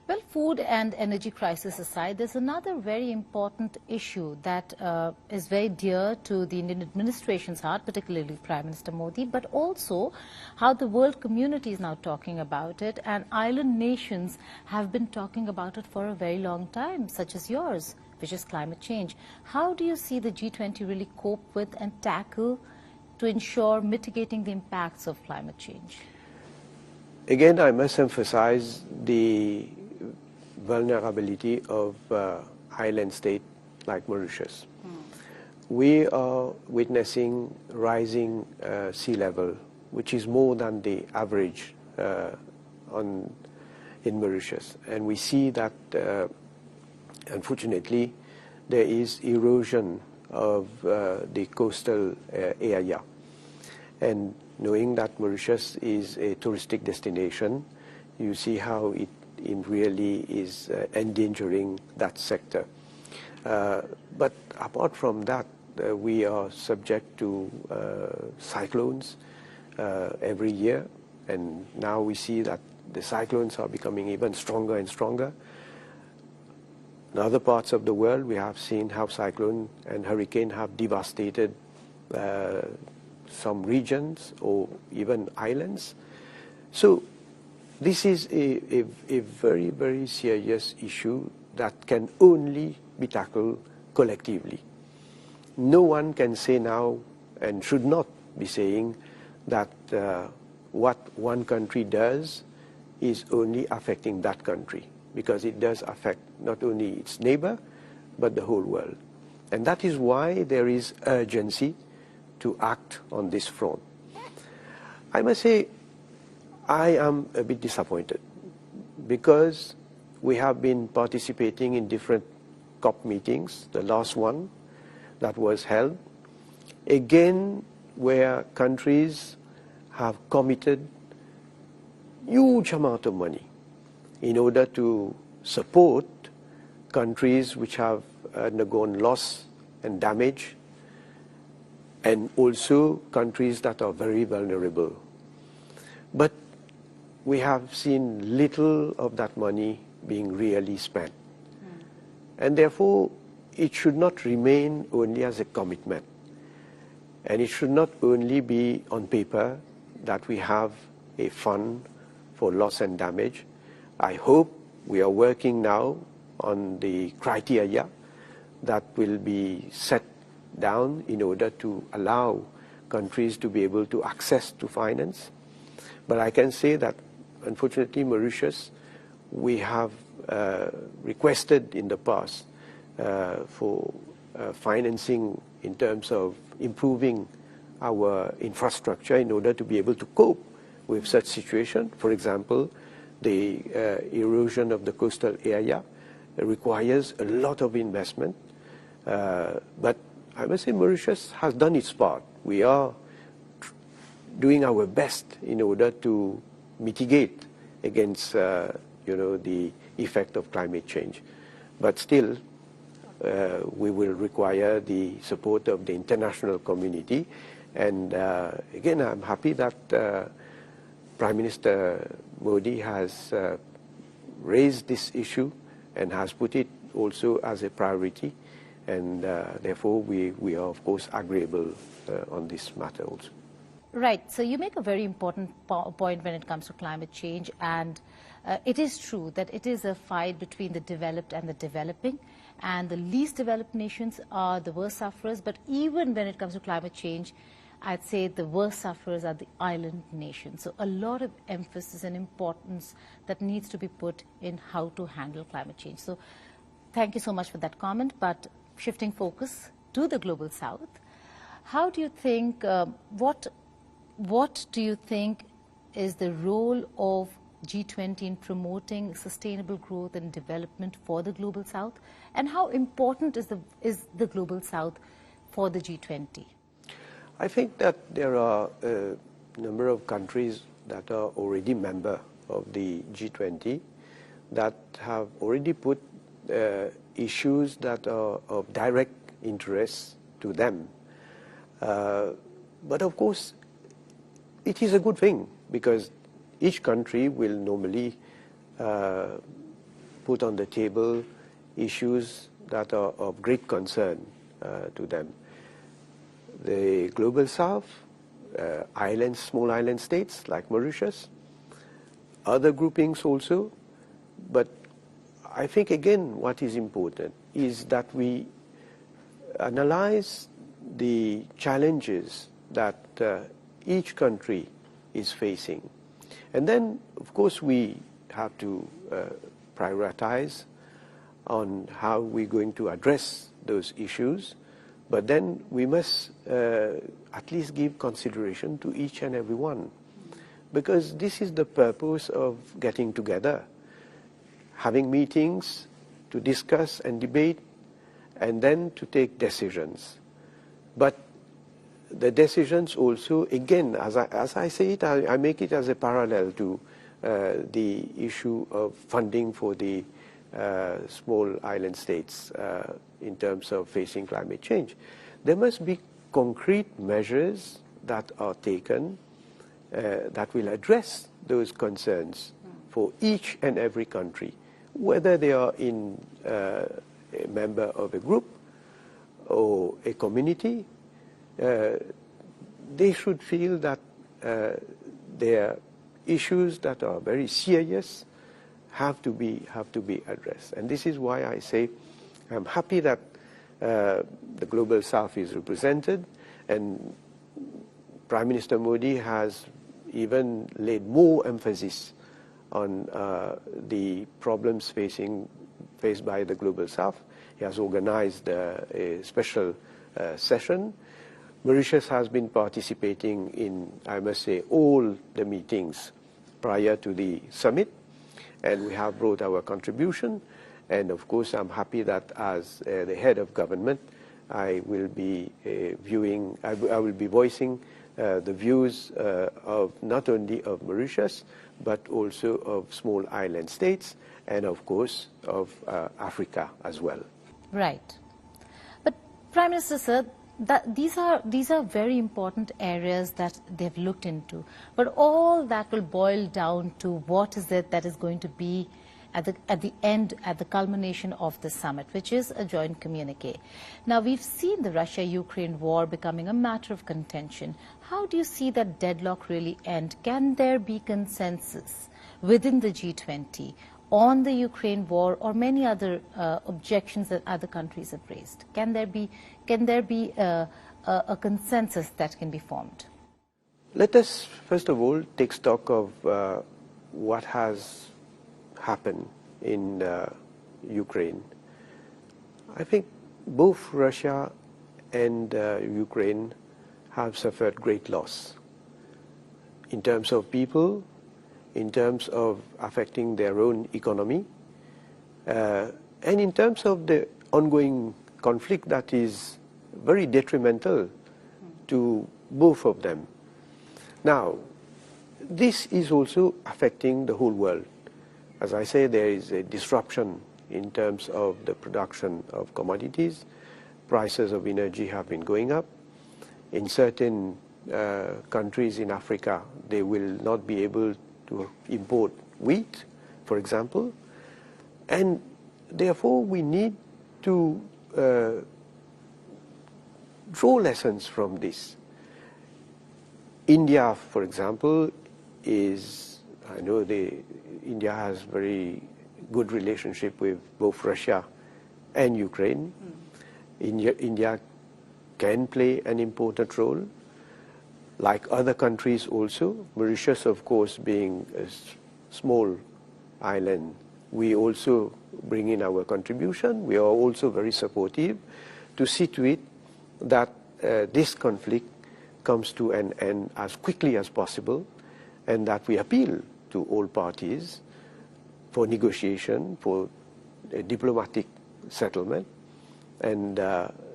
Well, food and energy crisis aside, there's another very important issue that is very dear to the Indian administration's heart, particularly Prime Minister Modi, but also how the world community is now talking about it, and island nations have been talking about it for a very long time, such as yours, which is climate change. How do you see the G20 really cope with and tackle to ensure mitigating the impacts of climate change? Again, I must emphasize the vulnerability of island state like Mauritius. We are witnessing rising sea level, which is more than the average in Mauritius. And we see that, unfortunately, there is erosion of the coastal area. And knowing that Mauritius is a touristic destination, you see how it really is endangering that sector. But apart from that, we are subject to cyclones every year, and now we see that the cyclones are becoming even stronger and stronger. In other parts of the world, we have seen how cyclone and hurricane have devastated some regions or even islands. So this is a very, very serious issue that can only be tackled collectively. No one can say now, and should not be saying, that what one country does is only affecting that country, because it does affect not only its neighbor, but the whole world. And that is why there is urgency to act on this front. I must say, I am a bit disappointed because we have been participating in different COP meetings, the last one that was held, again where countries have committed huge amount of money in order to support countries which have undergone loss and damage, and also countries that are very vulnerable. But we have seen little of that money being really spent. And therefore, it should not remain only as a commitment. And it should not only be on paper that we have a fund for loss and damage. I hope we are working now on the criteria that will be set down in order to allow countries to be able to access to finance. But I can say that, unfortunately, Mauritius, we have requested in the past for financing in terms of improving our infrastructure in order to be able to cope with such situation. For example, the erosion of the coastal area requires a lot of investment. But I must say Mauritius has done its part. We are doing our best in order to mitigate against the effect of climate change. But still, we will require the support of the international community. And again, I'm happy that Prime Minister Modi has raised this issue and has put it also as a priority. And therefore, we are, of course, agreeable on this matter also. Right. So you make a very important point when it comes to climate change. And it is true that it is a fight between the developed and the developing. And the least developed nations are the worst sufferers. But even when it comes to climate change, I'd say the worst sufferers are the island nations. So a lot of emphasis and importance that needs to be put in how to handle climate change. So thank you so much for that comment. But shifting focus to the Global South, how do you think, what do you think is the role of G20 in promoting sustainable growth and development for the Global South? And how important is the Global South for the G20? I think that there are a number of countries that are already member of the G20 that have already put issues that are of direct interest to them. But of course, it is a good thing because each country will normally put on the table issues that are of great concern to them. The Global South, islands, small island states like Mauritius, other groupings also, but I think again what is important is that we analyze the challenges that each country is facing. And then, of course, we have to prioritize on how we're going to address those issues, but then we must at least give consideration to each and every one, because this is the purpose of getting together, having meetings to discuss and debate, and then to take decisions. But the decisions also, again, as I say it, I make it as a parallel to the issue of funding for the small island states in terms of facing climate change. There must be concrete measures that are taken that will address those concerns for each and every country, whether they are a member of a group or a community. They should feel that their issues that are very serious have to be addressed. And this is why I say I'm happy that the Global South is represented, and Prime Minister Modi has even laid more emphasis on the problems faced by the Global South. He has organized a special session. Mauritius has been participating in, I must say, all the meetings prior to the summit, and we have brought our contribution. And of course, I'm happy that as the head of government, I will be voicing the views of not only of Mauritius, but also of small island states, and of course of Africa as well. Right. But Prime Minister, sir, these are very important areas that they've looked into. But all that will boil down to what is it that is going to be at the end, at the culmination of the summit, which is a joint communique. Now, we've seen the Russia-Ukraine war becoming a matter of contention. How do you see that deadlock really end? Can there be consensus within the G20 on the Ukraine war or many other objections that other countries have raised? Can there be a consensus that can be formed? Let us first of all take stock of what has happened in Ukraine. I think both Russia and Ukraine have suffered great loss in terms of people, in terms of affecting their own economy, and in terms of the ongoing conflict that is very detrimental to both of them. Now, this is also affecting the whole world. As I say, there is a disruption in terms of the production of commodities. Prices of energy have been going up. In certain countries in Africa, they will not be able to import wheat, for example. And therefore, we need to draw lessons from this. India, for example, I know India has very good relationship with both Russia and Ukraine. India can play an important role, like other countries also. Mauritius, of course, being a small island, we also bring in our contribution. We are also very supportive to see to it that this conflict comes to an end as quickly as possible, and that we appeal to all parties for negotiation, for a diplomatic settlement. And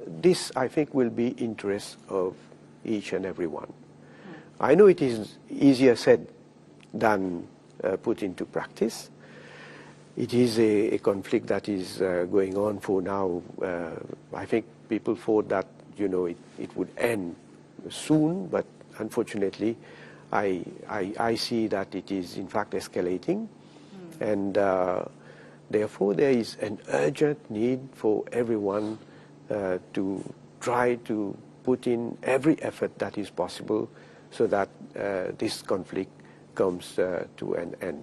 this, I think, will be interest of each and every one. I know it is easier said than put into practice. It is a conflict that is going on for now. I think people thought that, it would end soon, but unfortunately, I see that it is in fact escalating. And Therefore, there is an urgent need for everyone to try to put in every effort that is possible so that this conflict comes to an end.